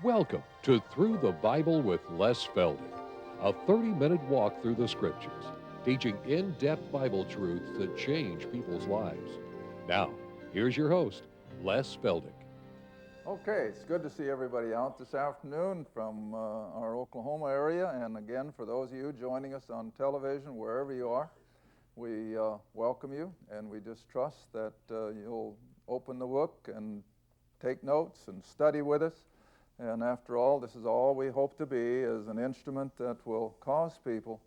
Welcome to Through the Bible with Les Feldick, a 30-minute walk through the Scriptures, teaching in-depth Bible truths that change people's lives. Now, here's your host, Les Feldick. Okay, it's good to see everybody out this afternoon from our Oklahoma area, and again, for those of you joining us on television, wherever you are, we welcome you, and we just trust that you'll open the book and take notes and study with us. And after all, this is all we hope to be, is an instrument that will cause people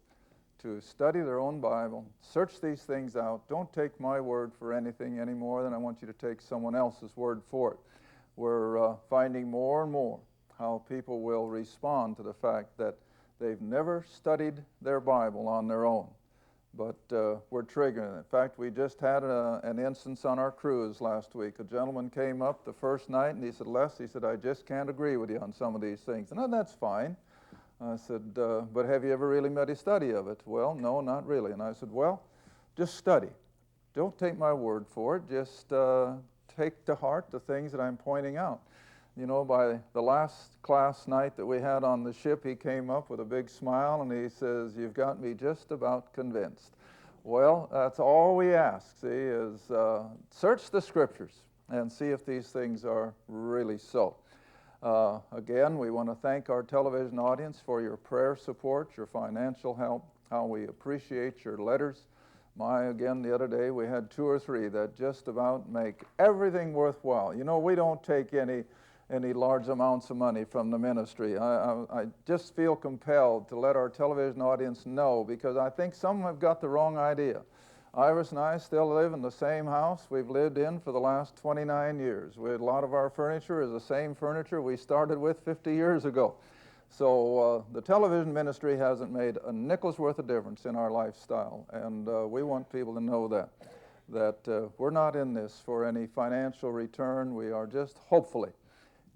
to study their own Bible, search these things out. Don't take my word for anything any more than I want you to take someone else's word for it. We're finding more and more how people will respond to the fact that they've never studied their Bible on their own. But we're triggering it. In fact, we just had an instance on our cruise last week. A gentleman came up the first night and he said, Les, he said, I just can't agree with you on some of these things. And that's fine. I said, but have you ever really made a study of it? Well, no, not really. And I said, well, just study. Don't take my word for it. Just take to heart the things that I'm pointing out. You know, by the last class night that we had on the ship, he came up with a big smile and he says, you've got me just about convinced. Well, that's all we ask, see, is search the Scriptures and see if these things are really so. Again, we want to thank our television audience for your prayer support, your financial help, how we appreciate your letters. Again, the other day we had 2 or 3 that just about make everything worthwhile. You know, we don't take any large amounts of money from the ministry. I just feel compelled to let our television audience know, because I think some have got the wrong idea. Iris and I still live in the same house we've lived in for the last 29 years. A lot of our furniture is the same furniture we started with 50 years ago. So the television ministry hasn't made a nickel's worth of difference in our lifestyle, and we want people to know that we're not in this for any financial return. We are just hopefully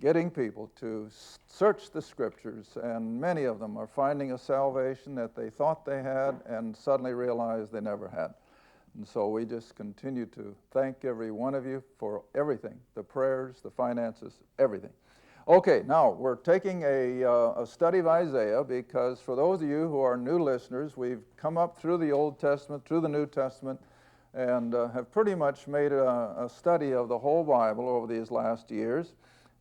getting people to search the Scriptures, and many of them are finding a salvation that they thought they had and suddenly realized they never had. And so we just continue to thank every one of you for everything, the prayers, the finances, everything. Okay, now we're taking a study of Isaiah, because for those of you who are new listeners, we've come up through the Old Testament, through the New Testament, and have pretty much made a study of the whole Bible over these last years.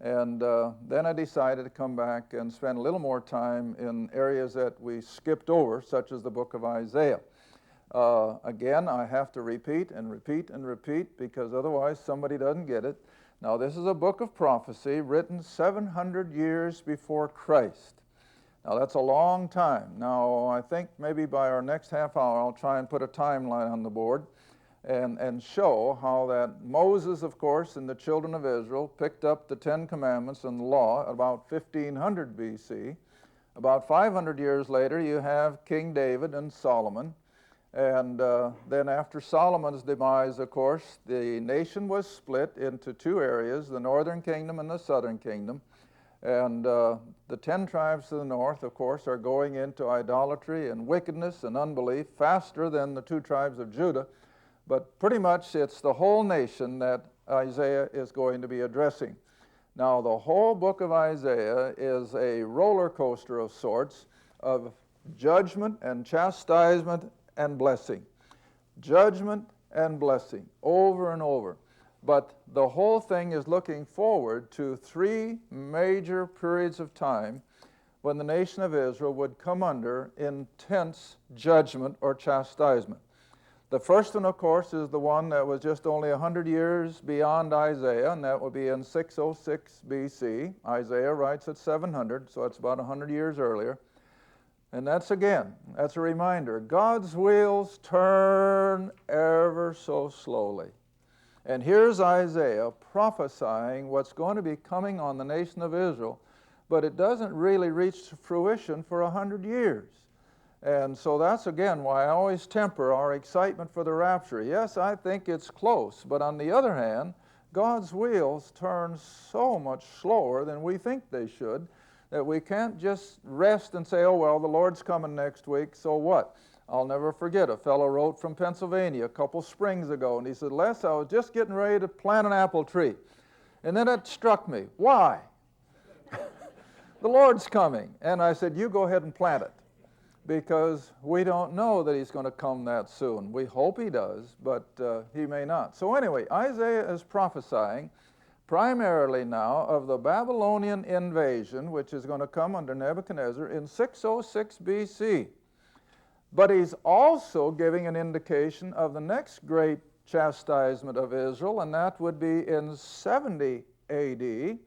And then I decided to come back and spend a little more time in areas that we skipped over, such as the book of Isaiah. Again, I have to repeat and repeat and repeat, because otherwise somebody doesn't get it. Now, this is a book of prophecy written 700 years before Christ. Now, that's a long time. Now, I think maybe by our next half hour, I'll try and put a timeline on the board and show how that Moses, of course, and the children of Israel picked up the 10 Commandments and the law about 1500 B.C. About 500 years later, you have King David and Solomon. And then after Solomon's demise, of course, the nation was split into 2 areas, the northern kingdom and the southern kingdom. And the 10 tribes to the north, of course, are going into idolatry and wickedness and unbelief faster than the 2 tribes of Judah. But pretty much it's the whole nation that Isaiah is going to be addressing. Now, the whole book of Isaiah is a roller coaster of sorts of judgment and chastisement and blessing. Judgment and blessing, over and over. But the whole thing is looking forward to 3 major periods of time when the nation of Israel would come under intense judgment or chastisement. The first one, of course, is the one that was just only 100 years beyond Isaiah, and that would be in 606 B.C. Isaiah writes at 700, so it's about 100 years earlier. And that's a reminder. God's wheels turn ever so slowly. And here's Isaiah prophesying what's going to be coming on the nation of Israel, but it doesn't really reach fruition for 100 years. And so that's, again, why I always temper our excitement for the rapture. Yes, I think it's close, but on the other hand, God's wheels turn so much slower than we think they should, that we can't just rest and say, oh, well, the Lord's coming next week, so what? I'll never forget, a fellow wrote from Pennsylvania a couple springs ago, and he said, Les, I was just getting ready to plant an apple tree. And then it struck me, why? the Lord's coming. And I said, you go ahead and plant it, because we don't know that he's going to come that soon. We hope he does, but he may not. So anyway, Isaiah is prophesying primarily now of the Babylonian invasion, which is going to come under Nebuchadnezzar in 606 BC. But he's also giving an indication of the next great chastisement of Israel, and that would be in 70 AD,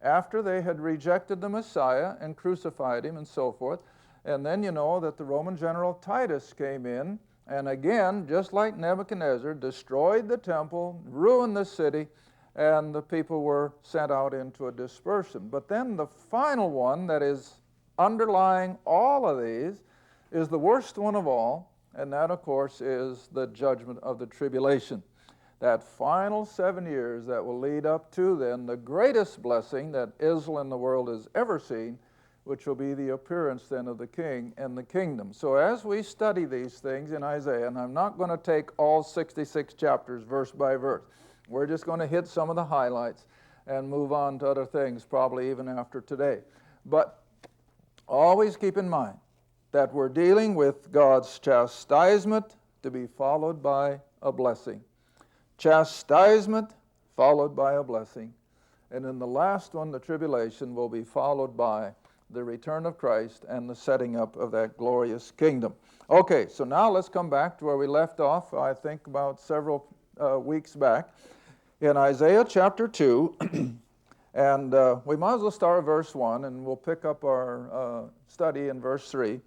after they had rejected the Messiah and crucified him and so forth. And then you know that the Roman general Titus came in, and again, just like Nebuchadnezzar, destroyed the temple, ruined the city, and the people were sent out into a dispersion. But then the final one that is underlying all of these is the worst one of all, and that, of course, is the judgment of the tribulation. That final 7 years that will lead up to then the greatest blessing that Israel and the world has ever seen, which will be the appearance then of the King and the kingdom. So as we study these things in Isaiah, and I'm not going to take all 66 chapters verse by verse, we're just going to hit some of the highlights and move on to other things, probably even after today. But always keep in mind that we're dealing with God's chastisement to be followed by a blessing. Chastisement followed by a blessing. And in the last one, the tribulation, will be followed by the return of Christ and the setting up of that glorious kingdom. Okay, so now let's come back to where we left off, I think about several weeks back, in Isaiah chapter 2. And we might as well start at verse 1, and we'll pick up our study in verse 3.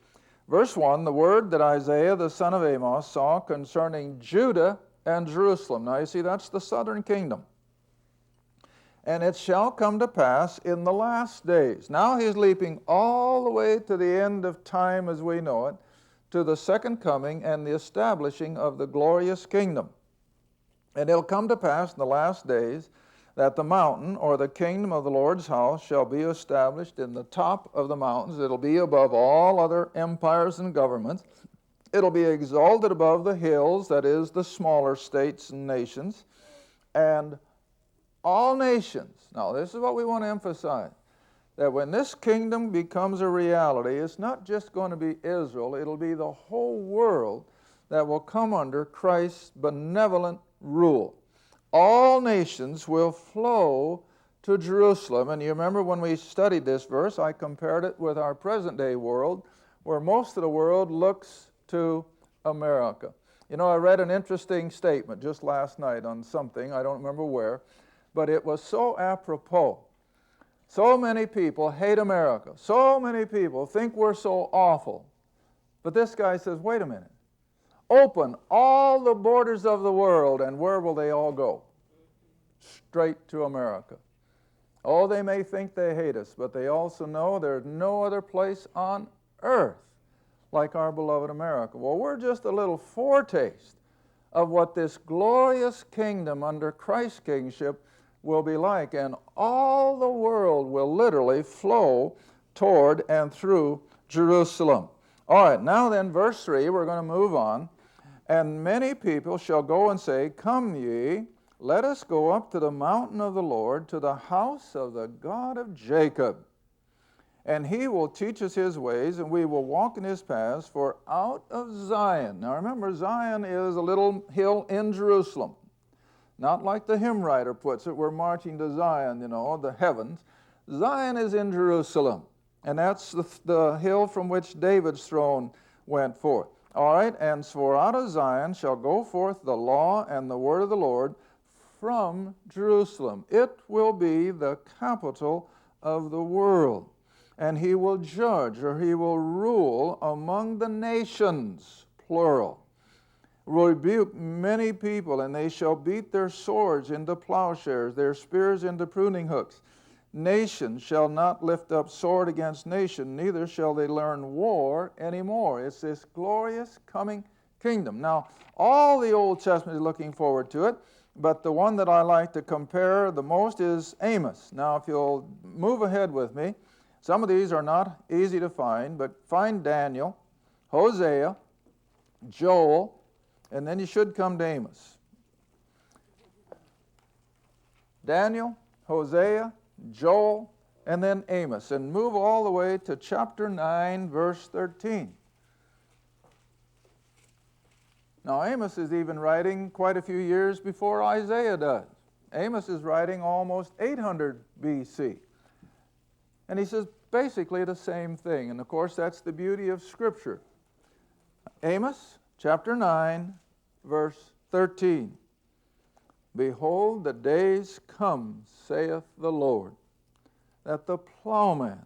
Verse 1, the word that Isaiah the son of Amos saw concerning Judah and Jerusalem. Now you see, that's the southern kingdom. And it shall come to pass in the last days. Now he's leaping all the way to the end of time as we know it, to the second coming and the establishing of the glorious kingdom. And it'll come to pass in the last days that the mountain, or the kingdom of the Lord's house, shall be established in the top of the mountains. It'll be above all other empires and governments. It'll be exalted above the hills, that is, the smaller states and nations. And all nations, now this is what we want to emphasize, that when this kingdom becomes a reality, it's not just going to be Israel, it'll be the whole world that will come under Christ's benevolent rule. All nations will flow to Jerusalem. And you remember when we studied this verse, I compared it with our present-day world, where most of the world looks to America. You know, I read an interesting statement just last night on something, I don't remember where, but it was so apropos. So many people hate America. So many people think we're so awful. But this guy says, wait a minute. Open all the borders of the world, and where will they all go? Straight to America. Oh, they may think they hate us, but they also know there's no other place on earth like our beloved America. Well, we're just a little foretaste of what this glorious kingdom under Christ's kingship will be like, and all the world will literally flow toward and through Jerusalem. All right, now then, verse 3, we're going to move on. And many people shall go and say, come ye, let us go up to the mountain of the Lord, to the house of the God of Jacob. And he will teach us his ways, and we will walk in his paths. For out of Zion, now remember, Zion is a little hill in Jerusalem. Not like the hymn writer puts it, we're marching to Zion, you know, the heavens. Zion is in Jerusalem, and that's the hill from which David's throne went forth. All right, and for out of Zion shall go forth the law and the word of the Lord from Jerusalem. It will be the capital of the world. And he will judge, or he will rule among the nations, plural. Rebuke many people, and they shall beat their swords into plowshares, their spears into pruning hooks. Nation shall not lift up sword against nation, neither shall they learn war anymore. It's this glorious coming kingdom. Now, all the Old Testament is looking forward to it, but the one that I like to compare the most is Amos. Now, if you'll move ahead with me, some of these are not easy to find, but find Daniel, Hosea, Joel, and then you should come to Amos. Daniel, Hosea, Joel, and then Amos, and move all the way to chapter 9, verse 13. Now, Amos is even writing quite a few years before Isaiah does. Amos is writing almost 800 BC. And he says basically the same thing. And of course, that's the beauty of Scripture. Amos chapter 9, verse 13. Behold, the days come, saith the Lord, that the plowman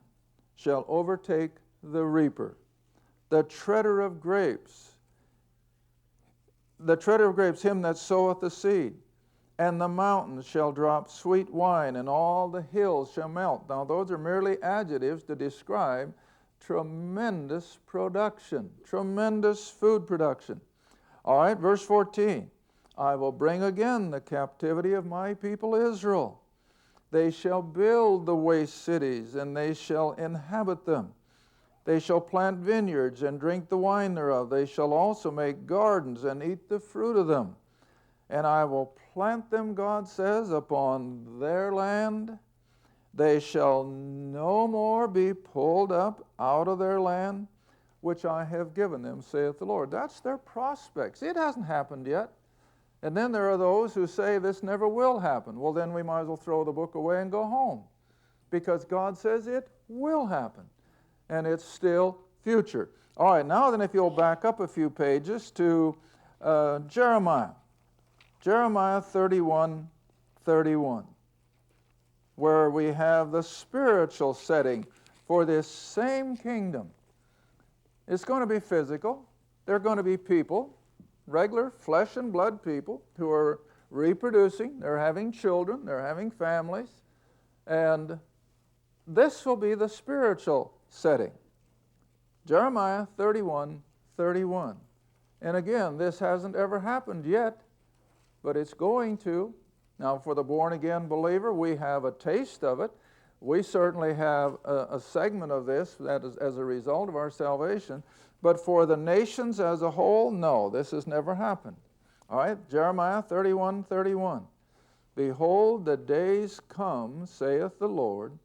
shall overtake the reaper, the treader of grapes, him that soweth the seed. And the mountains shall drop sweet wine, and all the hills shall melt. Now, those are merely adjectives to describe tremendous production, tremendous food production. All right, verse 14. I will bring again the captivity of my people Israel. They shall build the waste cities, and they shall inhabit them. They shall plant vineyards and drink the wine thereof. They shall also make gardens and eat the fruit of them. And I will plant them, God says, upon their land. They shall no more be pulled up out of their land, which I have given them, saith the Lord. That's their prospects. It hasn't happened yet. And then there are those who say this never will happen. Well, then we might as well throw the book away and go home, because God says it will happen, and it's still future. All right, now then if you'll back up a few pages to Jeremiah 31:31, where we have the spiritual setting for this same kingdom. It's going to be physical. They're going to be people, regular flesh and blood people who are reproducing. They're having children. They're having families. And this will be the spiritual setting. Jeremiah 31:31. And again, this hasn't ever happened yet, but it's going to. Now, for the born-again believer, we have a taste of it. We certainly have a segment of this that is as a result of our salvation. But for the nations as a whole, no, this has never happened. All right, Jeremiah 31:31. Behold, the days come, saith the Lord,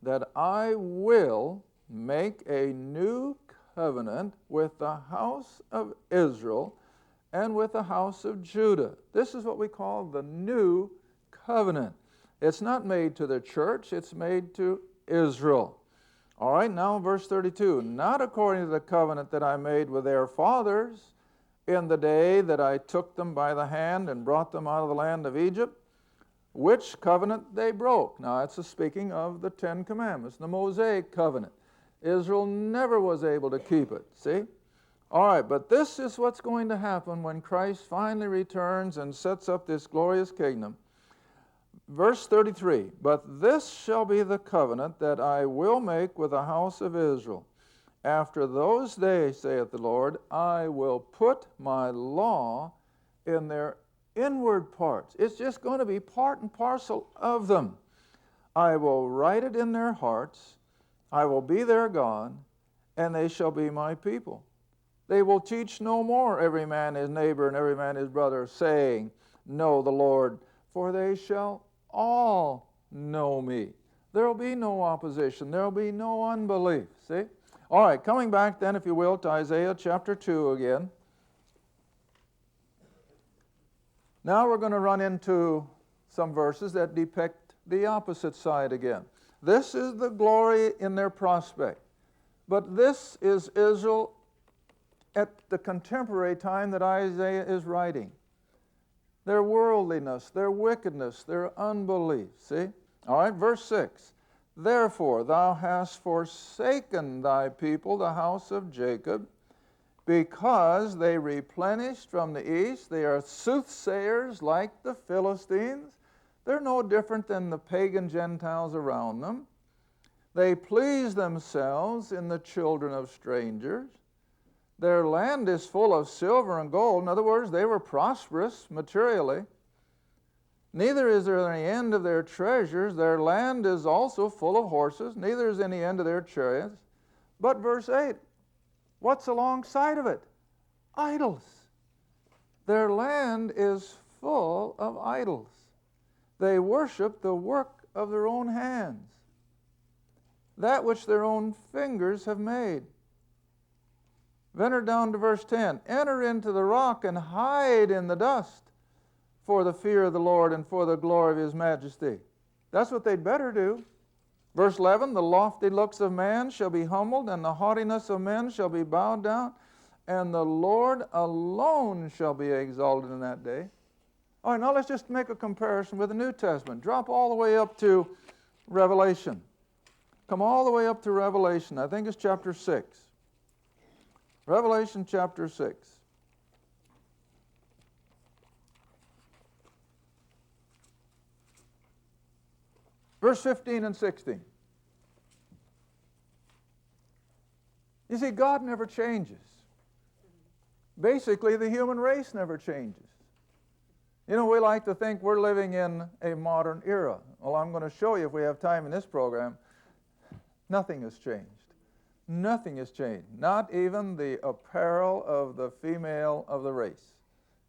that I will make a new covenant with the house of Israel and with the house of Judah. This is what we call the new covenant. It's not made to the church, it's made to Israel. All right, now verse 32. Not according to the covenant that I made with their fathers in the day that I took them by the hand and brought them out of the land of Egypt, which covenant they broke. Now, it's speaking of the Ten Commandments, the Mosaic covenant. Israel never was able to keep it, see? All right, but this is what's going to happen when Christ finally returns and sets up this glorious kingdom. Verse 33, but this shall be the covenant that I will make with the house of Israel. After those days, saith the Lord, I will put my law in their inward parts. It's just going to be part and parcel of them. I will write it in their hearts. I will be their God, and they shall be my people. They will teach no more every man his neighbor and every man his brother, saying, know the Lord, for they shall all know me. There will be no opposition. There will be no unbelief. See? All right, coming back then, if you will, to Isaiah chapter 2 again. Now we're going to run into some verses that depict the opposite side again. This is the glory in their prospect. But this is Israel at the contemporary time that Isaiah is writing. Their worldliness, their wickedness, their unbelief. See? All right, verse 6. Therefore thou hast forsaken thy people, the house of Jacob, because they replenished from the east. They are soothsayers like the Philistines. They're no different than the pagan Gentiles around them. They please themselves in the children of strangers. Their land is full of silver and gold. In other words, they were prosperous materially. Neither is there any end of their treasures. Their land is also full of horses. Neither is any end of their chariots. But verse 8, what's alongside of it? Idols. Their land is full of idols. They worship the work of their own hands. that which their own fingers have made. Enter down to verse 10. Enter into the rock and hide in the dust for the fear of the Lord and for the glory of His majesty. That's what they'd better do. Verse 11, the lofty looks of man shall be humbled, and the haughtiness of men shall be bowed down, and the Lord alone shall be exalted in that day. All right, now let's just make a comparison with the New Testament. Drop all the way up to Revelation. Come all the way up to Revelation. I think it's chapter 6. Revelation chapter 6. Verse 15 and 16. You see, God never changes. Basically, the human race never changes. You know, we like to think we're living in a modern era. Well, I'm going to show you if we have time in this program. Nothing has changed. Nothing has changed. Not even the apparel of the female of the race.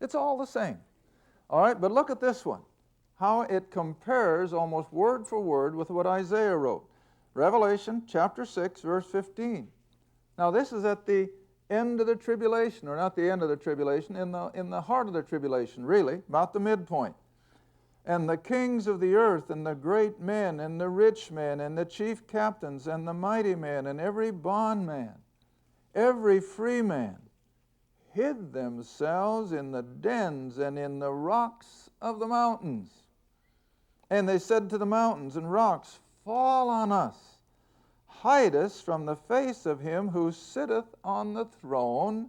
It's all the same. All right, but look at this one. How it compares almost word for word with what Isaiah wrote. Revelation chapter 6, verse 15. Now this is at the end of the tribulation, or not the end of the tribulation, in the heart of the tribulation, really, about the midpoint. And the kings of the earth, and the great men, and the rich men, and the chief captains, and the mighty men, and every bondman, every free man, hid themselves in the dens and in the rocks of the mountains. And they said to the mountains and rocks, fall on us, hide us from the face of him who sitteth on the throne,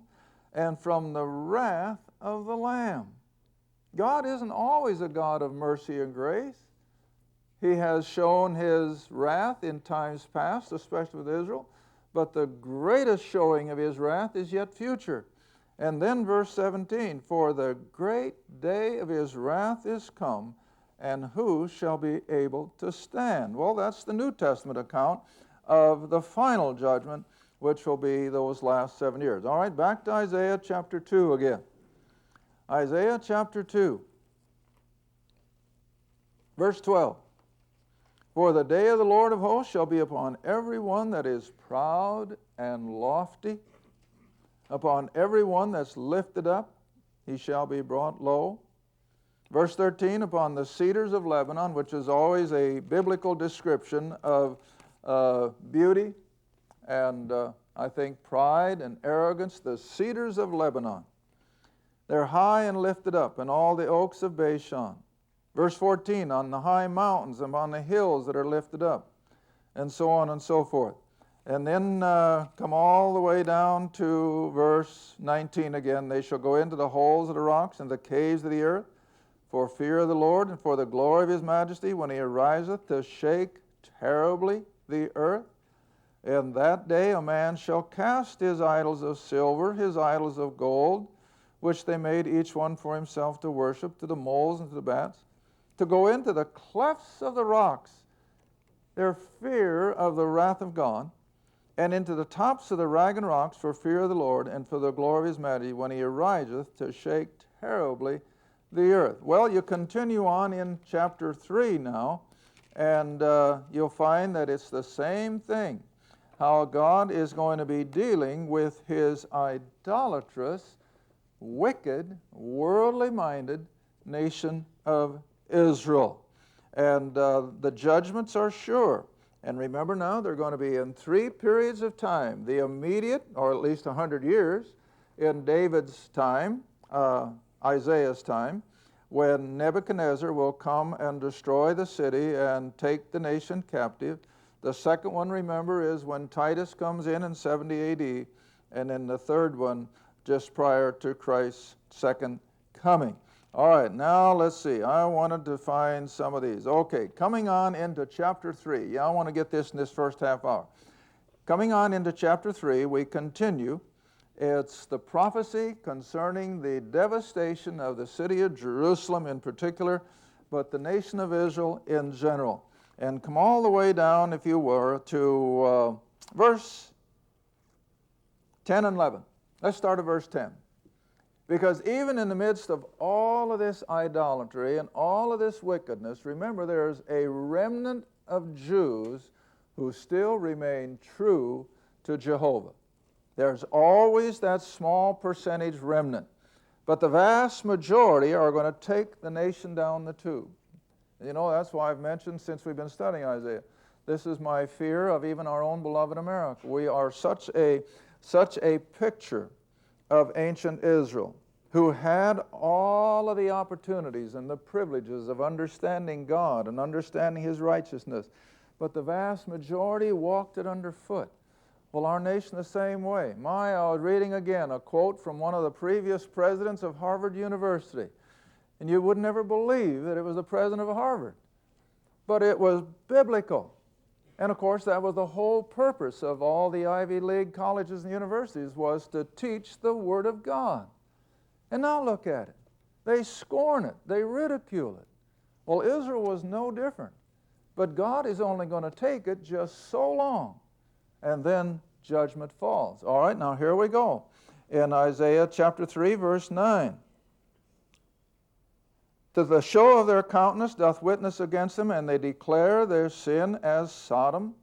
and from the wrath of the Lamb. God isn't always a God of mercy and grace. He has shown His wrath in times past, especially with Israel, but the greatest showing of His wrath is yet future. And then verse 17, for the great day of His wrath is come, and who shall be able to stand? Well, that's the New Testament account of the final judgment, which will be those last 7 years. All right, back to Isaiah chapter 2 again. Isaiah chapter 2, verse 12. For the day of the Lord of hosts shall be upon every one that is proud and lofty, upon every one that's lifted up, he shall be brought low. Verse 13, upon the cedars of Lebanon, which is always a biblical description of beauty and I think pride and arrogance, the cedars of Lebanon. They're high and lifted up, and all the oaks of Bashan. Verse 14, on the high mountains and on the hills that are lifted up, and so on and so forth. And then come all the way down to verse 19 again. They shall go into the holes of the rocks and the caves of the earth, for fear of the Lord and for the glory of His majesty, when He ariseth to shake terribly the earth. In that day a man shall cast his idols of silver, his idols of gold, which they made each one for himself to worship, to the moles and to the bats, to go into the clefts of the rocks, their fear of the wrath of God, and into the tops of the ragged rocks for fear of the Lord and for the glory of His majesty, when He ariseth to shake terribly the earth. Well, you continue on in chapter 3 now, and you'll find that it's the same thing, how God is going to be dealing with His idolatrous, wicked, worldly-minded nation of Israel. And the judgments are sure. And remember now, they're going to be in 3 periods of time. The immediate, or at least 100 years, in David's time, Isaiah's time, when Nebuchadnezzar will come and destroy the city and take the nation captive. The second one, remember, is when Titus comes in 70 AD, and then the third one just prior to Christ's second coming. All right, now let's see. I wanted to find some of these. Okay, coming on into chapter 3. Yeah, I want to get this in this first half hour. Coming on into chapter 3, we continue. It's the prophecy concerning the devastation of the city of Jerusalem in particular, but the nation of Israel in general. And come all the way down, if you were, to verse 10 and 11. Let's start at verse 10. Because even in the midst of all of this idolatry and all of this wickedness, remember there's a remnant of Jews who still remain true to Jehovah. There's always that small percentage remnant. But the vast majority are going to take the nation down the tube. You know, that's why I've mentioned since we've been studying Isaiah, this is my fear of even our own beloved America. We are such a picture of ancient Israel, who had all of the opportunities and the privileges of understanding God and understanding His righteousness, but the vast majority walked it underfoot. Well, our nation the same way. I was reading again a quote from one of the previous presidents of Harvard University, and you would never believe that it was the president of Harvard, but it was biblical. And of course, that was the whole purpose of all the Ivy League colleges and universities, was to teach the Word of God. And now look at it. They scorn it. They ridicule it. Well, Israel was no different. But God is only going to take it just so long, and then judgment falls. All right, now here we go. In Isaiah chapter 3, verse 9. To the show of their countenance doth witness against them, and they declare their sin as Sodom.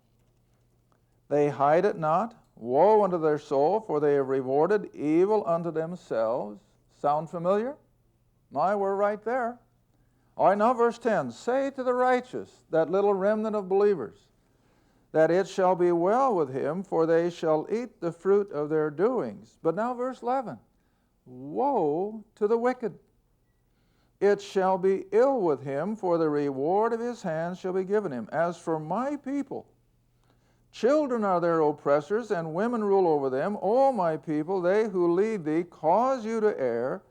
They hide it not. Woe unto their soul, for they have rewarded evil unto themselves. Sound familiar? We're right there. All right, now verse 10. Say to the righteous, that little remnant of believers, that it shall be well with him, for they shall eat the fruit of their doings. But now verse 11. Woe to the wicked. It shall be ill with him, for the reward of his hands shall be given him. As for my people, children are their oppressors, and women rule over them. O my people, they who lead thee cause you to err,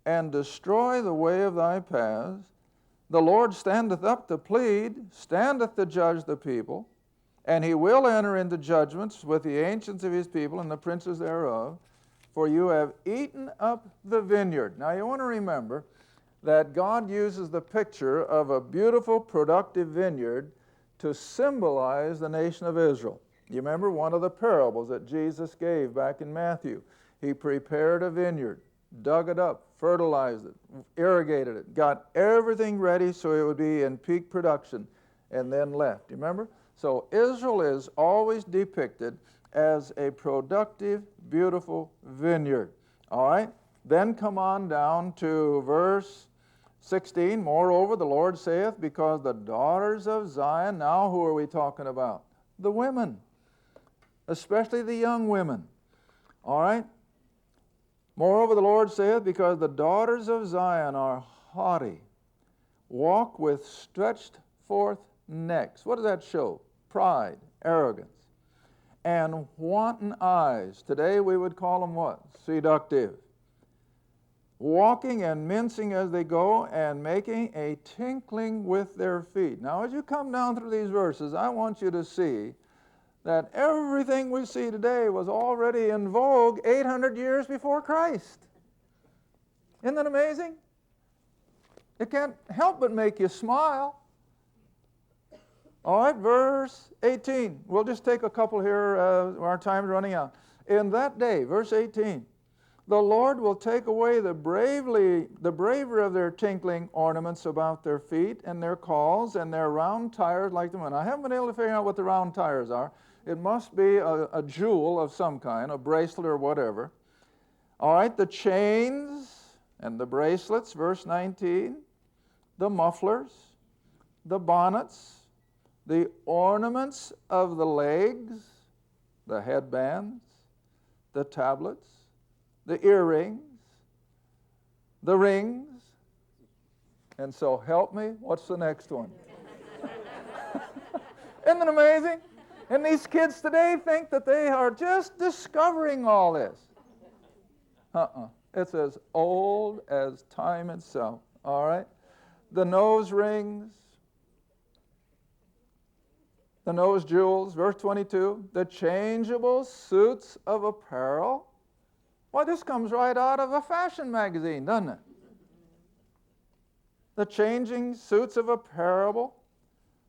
and destroy the way of thy paths. The Lord standeth up to plead, standeth to judge the people, and he will enter into judgments with the ancients of his people and the princes thereof. For you have eaten up the vineyard. Now you want to remember that God uses the picture of a beautiful, productive vineyard to symbolize the nation of Israel. You remember one of the parables that Jesus gave back in Matthew. He prepared a vineyard, dug it up, fertilized it, irrigated it, got everything ready so it would be in peak production, and then left. You remember? So Israel is always depicted as a productive, beautiful vineyard. All right? Then come on down to verse 16, moreover, the Lord saith, because the daughters of Zion, now who are we talking about? The women, especially the young women. All right? Moreover, the Lord saith, because the daughters of Zion are haughty, walk with stretched forth necks. What does that show? Pride, arrogance, and wanton eyes. Today we would call them what? Seductive. Walking and mincing as they go, and making a tinkling with their feet. Now, as you come down through these verses, I want you to see that everything we see today was already in vogue 800 years before Christ. Isn't that amazing? It can't help but make you smile. All right, verse 18. We'll just take a couple here. Our time's running out. In that day, verse 18. The Lord will take away the braver of their tinkling ornaments about their feet, and their calls, and their round tires like the moon. I haven't been able to figure out what the round tires are. It must be a jewel of some kind, a bracelet or whatever. All right, the chains and the bracelets, verse 19, the mufflers, the bonnets, the ornaments of the legs, the headbands, the tablets, the earrings, the rings, and so help me, what's the next one? Isn't it amazing? And these kids today think that they are just discovering all this. It's as old as time itself, all right? The nose rings, the nose jewels, verse 22, the changeable suits of apparel. Well, this comes right out of a fashion magazine, doesn't it? The changing suits of apparel,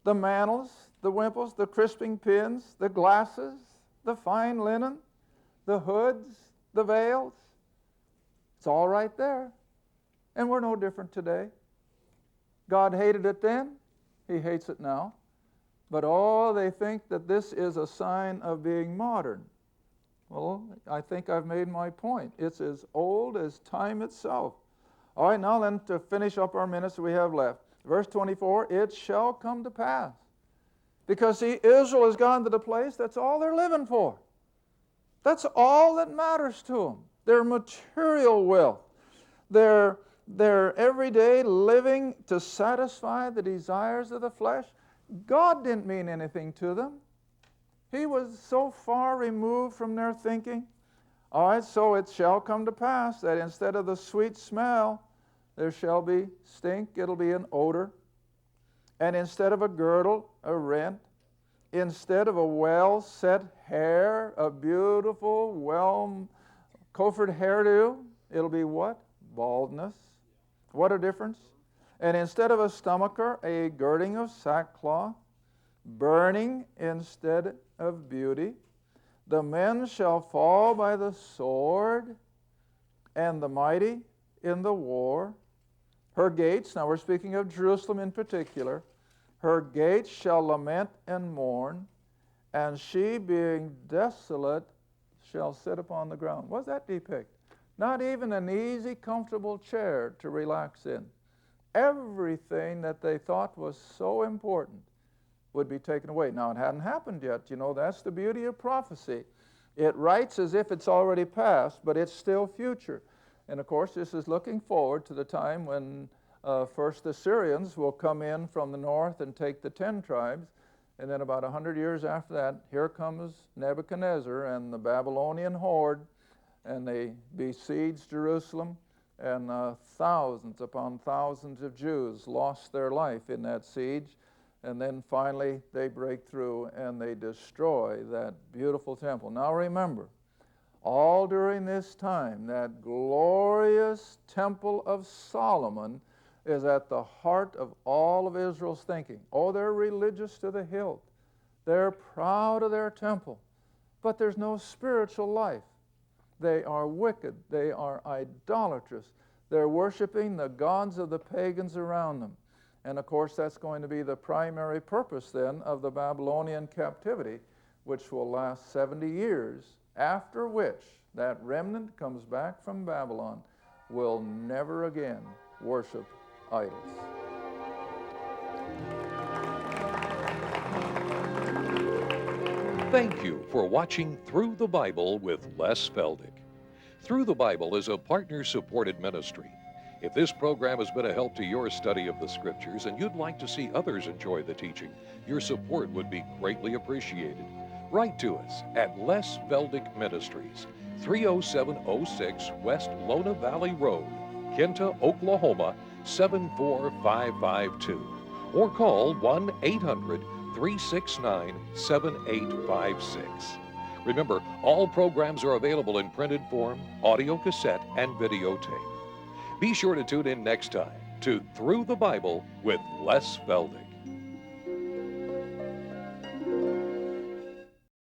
the mantles, the wimples, the crisping pins, the glasses, the fine linen, the hoods, the veils. It's all right there. And we're no different today. God hated it then. He hates it now. But oh, they think that this is a sign of being modern. Well, I think I've made my point. It's as old as time itself. All right, now then, to finish up our minutes that we have left. Verse 24, it shall come to pass. Because, see, Israel has gotten to the place that's all they're living for. That's all that matters to them. Their material wealth. Their everyday living to satisfy the desires of the flesh. God didn't mean anything to them. He was so far removed from their thinking. All right, so it shall come to pass that instead of the sweet smell, there shall be stink, it'll be an odor. And instead of a girdle, a rent. Instead of a well-set hair, a beautiful, well-coiffured hairdo, it'll be what? Baldness. What a difference. And instead of a stomacher, a girding of sackcloth. Burning instead of beauty. The men shall fall by the sword, and the mighty in the war. Her gates, now we're speaking of Jerusalem in particular, her gates shall lament and mourn, and she being desolate shall sit upon the ground. What does that depict? Not even an easy, comfortable chair to relax in. Everything that they thought was so important would be taken away. Now, it hadn't happened yet. You know, that's the beauty of prophecy. It writes as if it's already past, but it's still future. And of course, this is looking forward to the time when first the Syrians will come in from the north and take the 10 tribes. And then about 100 years after that, here comes Nebuchadnezzar and the Babylonian horde, and they besiege Jerusalem, and thousands upon thousands of Jews lost their life in that siege. And then finally they break through and they destroy that beautiful temple. Now remember, all during this time, that glorious temple of Solomon is at the heart of all of Israel's thinking. Oh, they're religious to the hilt. They're proud of their temple. But there's no spiritual life. They are wicked. They are idolatrous. They're worshiping the gods of the pagans around them. And of course, that's going to be the primary purpose then of the Babylonian captivity, which will last 70 years, after which that remnant comes back from Babylon, will never again worship idols. Thank you for watching Through the Bible with Les Feldick. Through the Bible is a partner-supported ministry. If this program has been a help to your study of the Scriptures and you'd like to see others enjoy the teaching, your support would be greatly appreciated. Write to us at Les Feldick Ministries, 30706 West Lona Valley Road, Kinta, Oklahoma, 74552. Or call 1-800-369-7856. Remember, all programs are available in printed form, audio cassette, and videotape. Be sure to tune in next time to Through the Bible with Les Feldick.